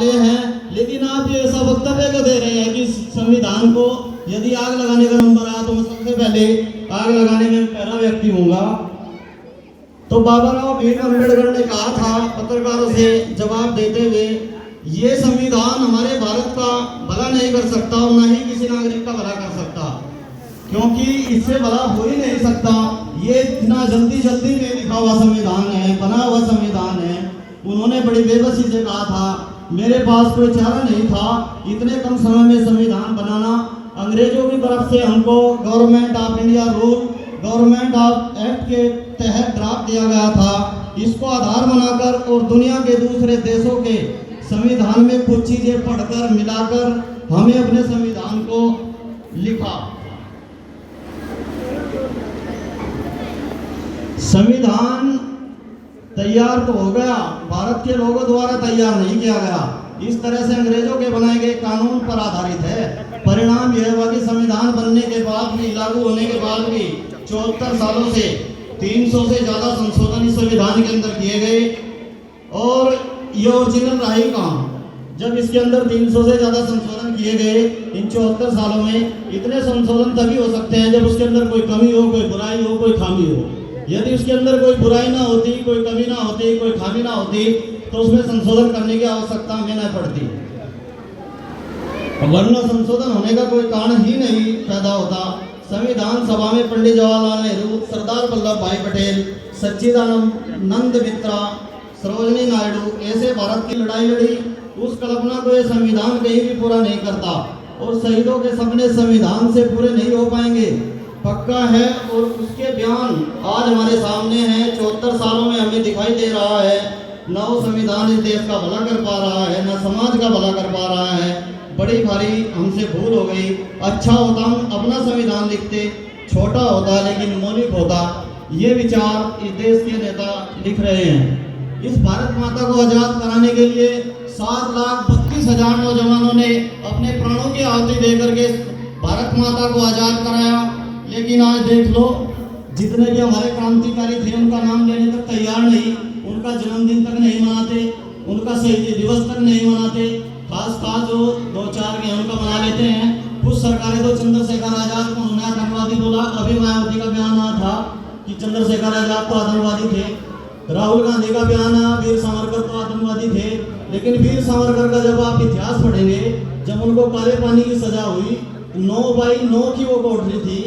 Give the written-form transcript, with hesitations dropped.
हैं, लेकिन आप ये ऐसा वक्तव्य क्यों दे रहे हैं कि संविधान को यदि आग लगाने का नंबर आया तो मैं सबसे पहले आग लगाने में पहला व्यक्ति हूँगा। तो बाबा राव भीम अम्बेडकर ने कहा था पत्रकारों से जवाब देते हुए, ये संविधान हमारे भारत का भला नहीं कर सकता और न ही किसी नागरिक का भला कर सकता, क्योंकि इससे भला हो ही नहीं सकता। ये इतना जल्दी जल्दी में लिखा हुआ संविधान है, बना हुआ संविधान है। उन्होंने बड़ी बेबसी से कहा था, मेरे पास कोई चारा नहीं था इतने कम समय में संविधान बनाना। अंग्रेजों की तरफ से हमको government of India rule, government of act के तहत ड्राफ्ट दिया गया था। इसको आधार बनाकर और दुनिया के दूसरे देशों के संविधान में कुछ चीजें पढ़कर मिलाकर हमें अपने संविधान को लिखा। संविधान तैयार तो हो गया, भारत के लोगों द्वारा तैयार नहीं किया गया। इस तरह से अंग्रेजों के बनाए गए कानून पर आधारित है। परिणाम यह हुआ कि संविधान बनने के बाद भी, लागू होने के बाद भी 74 सालों से 300 से ज्यादा संशोधन इस संविधान के अंदर किए गए। और ये ओरिजिनल रहा ही कहाँ, जब इसके अंदर 300 से ज्यादा संशोधन किए गए इन 74 सालों में। इतने संशोधन तभी हो सकते हैं जब उसके अंदर कोई कमी हो, कोई बुराई हो, कोई खामी हो। यदि उसके अंदर कोई बुराई ना होती, कोई कमी ना होती, कोई खामी ना होती, तो उसमें संशोधन करने की आवश्यकता हमें न पड़ती, वरना संशोधन होने का कोई कारण ही नहीं पैदा होता। संविधान सभा में पंडित जवाहरलाल नेहरू, सरदार वल्लभ भाई पटेल, सच्चिदानंद मित्रा, सरोजिनी नायडू ऐसे भारत की लड़ाई लड़ी। उस कल्पना को यह संविधान कहीं भी पूरा नहीं करता और शहीदों के सपने संविधान से पूरे नहीं हो पाएंगे, पक्का है। और उसके बयान आज हमारे सामने हैं। 74 सालों में हमें दिखाई दे रहा है न वो संविधान इस देश का भला कर पा रहा है, न समाज का भला कर पा रहा है। बड़ी भारी हमसे भूल हो गई। अच्छा होता हम अपना संविधान लिखते, छोटा होता लेकिन मौलिक होता। ये विचार इस देश के नेता लिख रहे हैं। इस भारत माता को आजाद कराने के लिए 7,32,000 नौजवानों ने अपने प्राणों की आहुति देकर के भारत माता को आजाद कराया। लेकिन आज देख लो, जितने भी हमारे क्रांतिकारी थे उनका नाम लेने तक तैयार नहीं, उनका जन्मदिन तक नहीं मनाते, उनका शहीदी दिवस तक नहीं मनाते। खास जो 2-4 के उनका मना लेते हैं। कुछ सरकारें तो चंद्रशेखर आजाद को उन्होंने आतंकवादी बोला। अभी मायावती का बयान आया था कि चंद्रशेखर आजाद तो आतंकवादी थे। राहुल गांधी का बयान आया वीर सावरकर तो आतंकवादी थे। लेकिन वीर सावरकर का जब आप इतिहास पढ़ेंगे, जब उनको काले पानी की सजा हुई, 9/9 की वो कोठरी थी।